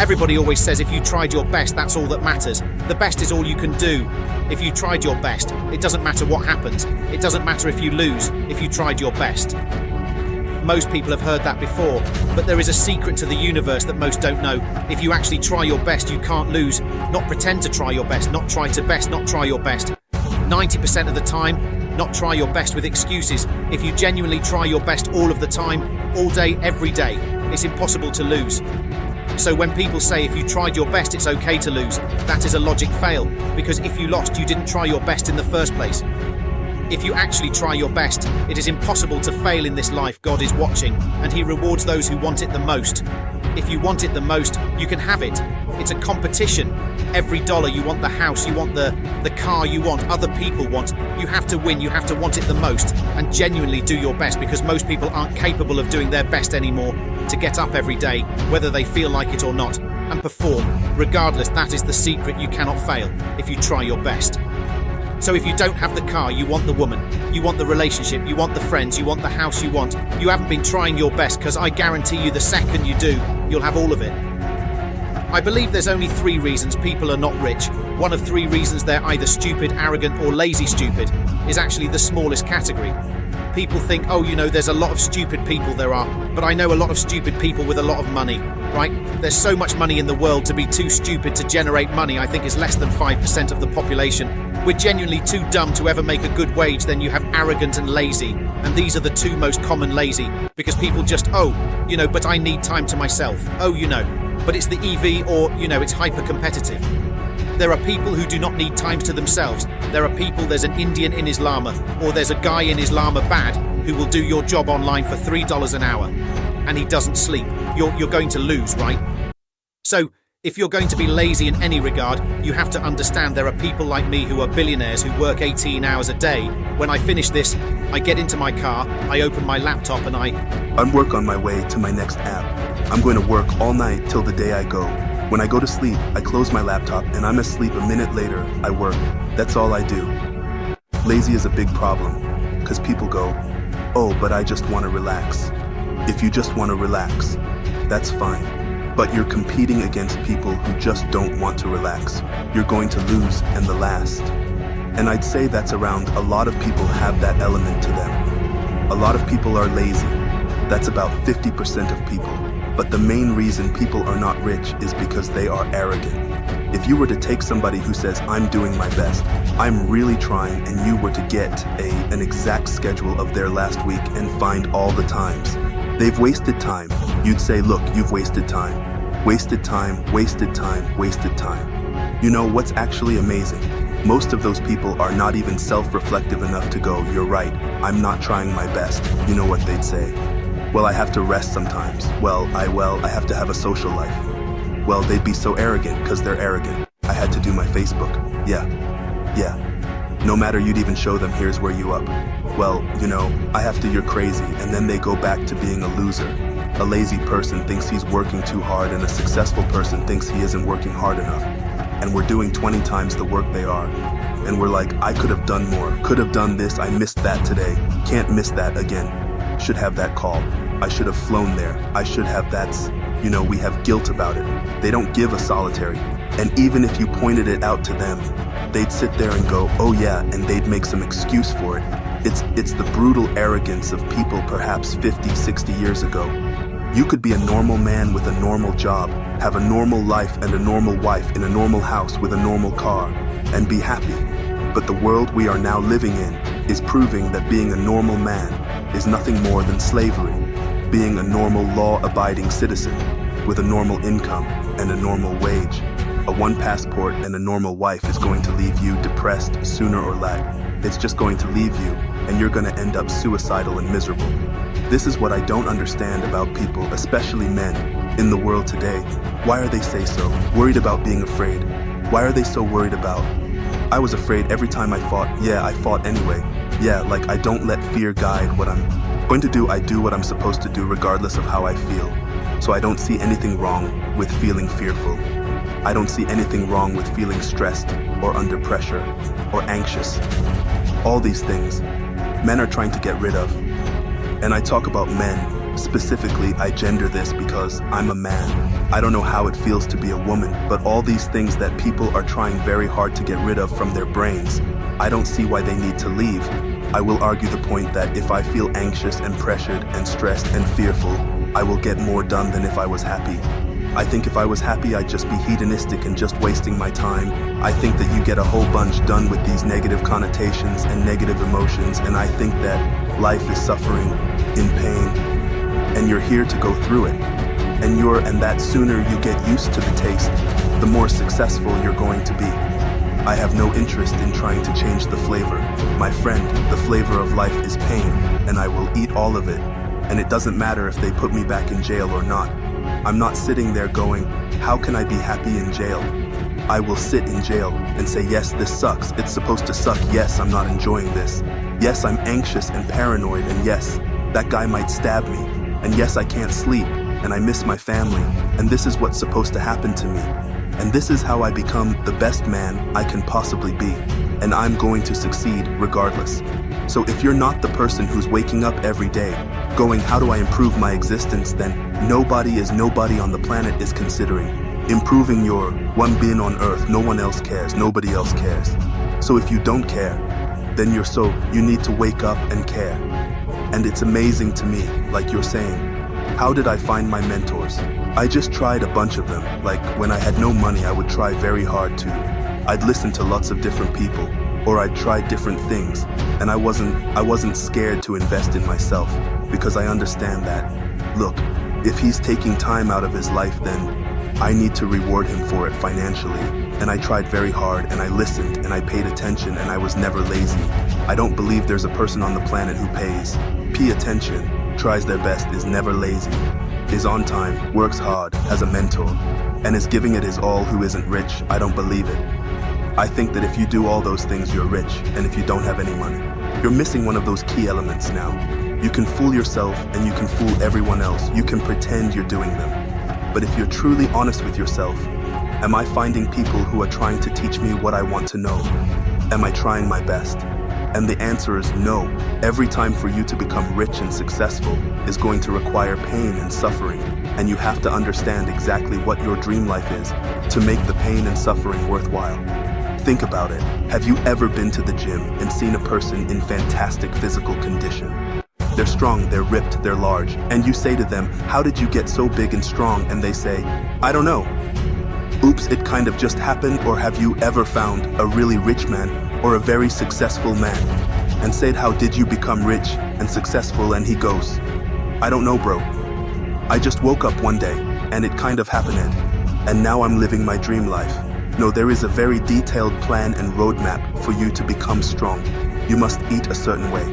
Everybody always says if you tried your best, that's all that matters. The best is all you can do. If you tried your best, it doesn't matter what happens. It doesn't matter if you lose, if you tried your best. Most people have heard that before, but there is a secret to the universe that most don't know. If you actually try your best, you can't lose. Not pretend to try your best, not try to best, not try your best. 90% of the time, not try your best with excuses. If you genuinely try your best all of the time, all day, every day, it's impossible to lose. So when people say if you tried your best, it's okay to lose, that is a logic fail, because if you lost, you didn't try your best in the first place. If you actually try your best, it is impossible to fail in this life. God is watching, and He rewards those who want it the most. If you want it the most, you can have it. It's a competition. Every dollar, you want the house, you want the car you want, other people want. You have to win, you have to want it the most, and genuinely do your best, because most people aren't capable of doing their best anymore. To get up every day, whether they feel like it or not, and perform. Regardless, that is the secret. You cannot fail if you try your best. So if you don't have the car, you want the woman, you want the relationship, you want the friends, you want the house you want, you haven't been trying your best, because I guarantee you the second you do, you'll have all of it. I believe there's only 3 reasons people are not rich. One of 3 reasons they're either stupid, arrogant, or lazy stupid is actually the smallest category. People think, oh, there's a lot of stupid people there are, but I know a lot of stupid people with a lot of money, right? There's so much money in the world. To be too stupid to generate money, I think, is less than 5% of the population. We're genuinely too dumb to ever make a good wage. Then you have arrogant and lazy, and these are the 2 most common. Lazy, because people just, but I need time to myself. But it's the EV, or, it's hyper competitive. There are people who do not need time to themselves. There are people, there's an Indian in Islamabad, or there's a guy in Islamabad who will do your job online for $3 an hour, and he doesn't sleep. You're going to lose, right? So, if you're going to be lazy in any regard, you have to understand there are people like me who are billionaires who work 18 hours a day. When I finish this, I get into my car, I open my laptop, and I'm work on my way to my next app. I'm going to work all night till the day I go. When I go to sleep, I close my laptop and I'm asleep. A minute later, I work. That's all I do. Lazy is a big problem, because people go, oh, but I just want to relax. If you just want to relax, that's fine. But you're competing against people who just don't want to relax. You're going to lose and the last. And I'd say that's around a lot of people have that element to them. A lot of people are lazy. That's about 50% of people. But the main reason people are not rich is because they are arrogant. If you were to take somebody who says, I'm doing my best, I'm really trying, and you were to get an exact schedule of their last week and find all the times they've wasted time, you'd say, look, you've wasted time. Wasted time, wasted time, wasted time. You know what's actually amazing? Most of those people are not even self-reflective enough to go, you're right, I'm not trying my best. You know what they'd say? Well, I have to rest sometimes. Well, I have to have a social life. Well, they'd be so arrogant because they're arrogant. I had to do my Facebook. Yeah. No matter you'd even show them, here's where you up. Well, I have to, you're crazy. And then they go back to being a loser. A lazy person thinks he's working too hard, and a successful person thinks he isn't working hard enough. And we're doing 20 times the work they are. And we're like, I could have done more. Could have done this. I missed that today. Can't miss that again. Should have that call. I should have flown there. I should have that's, we have guilt about it. They don't give a solitary. And even if you pointed it out to them, they'd sit there and go, oh yeah, and they'd make some excuse for it. It's the brutal arrogance of people perhaps 50, 60 years ago. You could be a normal man with a normal job, have a normal life and a normal wife in a normal house with a normal car, and be happy. But the world we are now living in is proving that being a normal man is nothing more than slavery. Being a normal law-abiding citizen with a normal income and a normal wage. A 1 passport and a normal wife is going to leave you depressed sooner or later. It's just going to leave you, and you're going to end up suicidal and miserable. This is what I don't understand about people, especially men, in the world today. Why are they so worried about being afraid? Why are they so worried about, I was afraid every time I fought. Yeah, I fought anyway. Yeah, like I don't let fear guide what I'm going to do. I do what I'm supposed to do regardless of how I feel. So I don't see anything wrong with feeling fearful. I don't see anything wrong with feeling stressed or under pressure or anxious. All these things men are trying to get rid of. And I talk about men Specifically, I gender this because I'm a man. I don't know how it feels to be a woman, but all these things that people are trying very hard to get rid of from their brains, I don't see why they need to leave. I will argue the point that if I feel anxious and pressured and stressed and fearful, I will get more done than if I was happy. I think if I was happy, I'd just be hedonistic and just wasting my time. I think that you get a whole bunch done with these negative connotations and negative emotions, and I think that life is suffering, in pain, and you're here to go through it. And that sooner you get used to the taste, the more successful you're going to be. I have no interest in trying to change the flavor. My friend, the flavor of life is pain, and I will eat all of it. And it doesn't matter if they put me back in jail or not. I'm not sitting there going, how can I be happy in jail? I will sit in jail and say, yes, this sucks. It's supposed to suck. Yes, I'm not enjoying this. Yes, I'm anxious and paranoid. And yes, that guy might stab me. And yes, I can't sleep. And I miss my family. And this is what's supposed to happen to me. And this is how I become the best man I can possibly be. And I'm going to succeed regardless. So if you're not the person who's waking up every day, going, how do I improve my existence, then nobody on the planet is considering improving your one being on earth. No one else cares. Nobody else cares. So if you don't care, then you need to wake up and care. And it's amazing to me, like you're saying, how did I find my mentors? I just tried a bunch of them. Like when I had no money, I would try very hard I'd listen to lots of different people, or I'd try different things. And I wasn't scared to invest in myself because I understand that, look, if he's taking time out of his life, then I need to reward him for it financially. And I tried very hard, and I listened, and I paid attention, and I was never lazy. I don't believe there's a person on the planet who pays attention, tries their best, is never lazy, is on time, works hard, has a mentor, and is giving it his all who isn't rich. I don't believe it. I think that if you do all those things, you're rich, and if you don't have any money, you're missing one of those key elements now. You can fool yourself, and you can fool everyone else. You can pretend you're doing them. But if you're truly honest with yourself, am I finding people who are trying to teach me what I want to know? Am I trying my best? And the answer is no. Every time for you to become rich and successful is going to require pain and suffering, and you have to understand exactly what your dream life is to make the pain and suffering worthwhile. Think about it. Have you ever been to the gym and seen a person in fantastic physical condition? They're strong, they're ripped, they're large, and you say to them, how did you get so big and strong? And they say, I don't know. Oops, it kind of just happened. Or have you ever found a really rich man or a very successful man and said, how did you become rich and successful? And he goes, I don't know, bro. I just woke up one day and it kind of happened, and now I'm living my dream life. No, there is a very detailed plan and roadmap for you to become strong. You must eat a certain way.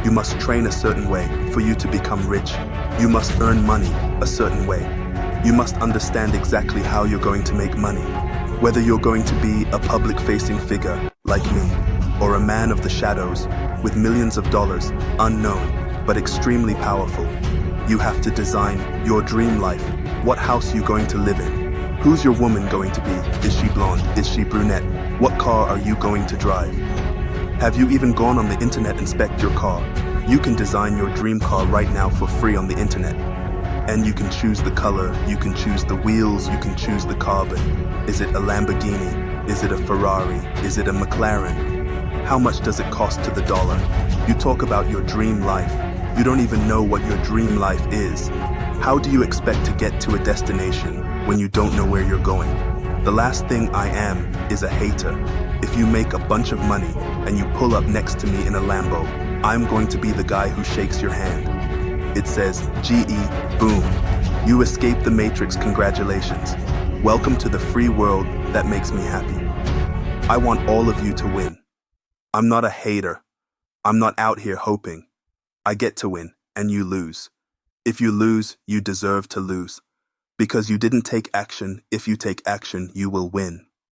You must train a certain way for you to become rich. You must earn money a certain way. You must understand exactly how you're going to make money. Whether you're going to be a public-facing figure like me, or a man of the shadows with millions of dollars, unknown, but extremely powerful. You have to design your dream life. What house are you going to live in? Who's your woman going to be? Is she blonde? Is she brunette? What car are you going to drive? Have you even gone on the internet and spec'd your car? You can design your dream car right now for free on the internet. And you can choose the color, you can choose the wheels, you can choose the carbon. Is it a Lamborghini? Is it a Ferrari? Is it a McLaren? How much does it cost to the dollar? You talk about your dream life. You don't even know what your dream life is. How do you expect to get to a destination when you don't know where you're going? The last thing I am is a hater. If you make a bunch of money and you pull up next to me in a Lambo, I'm going to be the guy who shakes your hand. It says, GE, boom. You escaped the matrix, congratulations. Welcome to the free world that makes me happy. I want all of you to win. I'm not a hater. I'm not out here hoping. I get to win, and you lose. If you lose, you deserve to lose. Because you didn't take action. If you take action, you will win.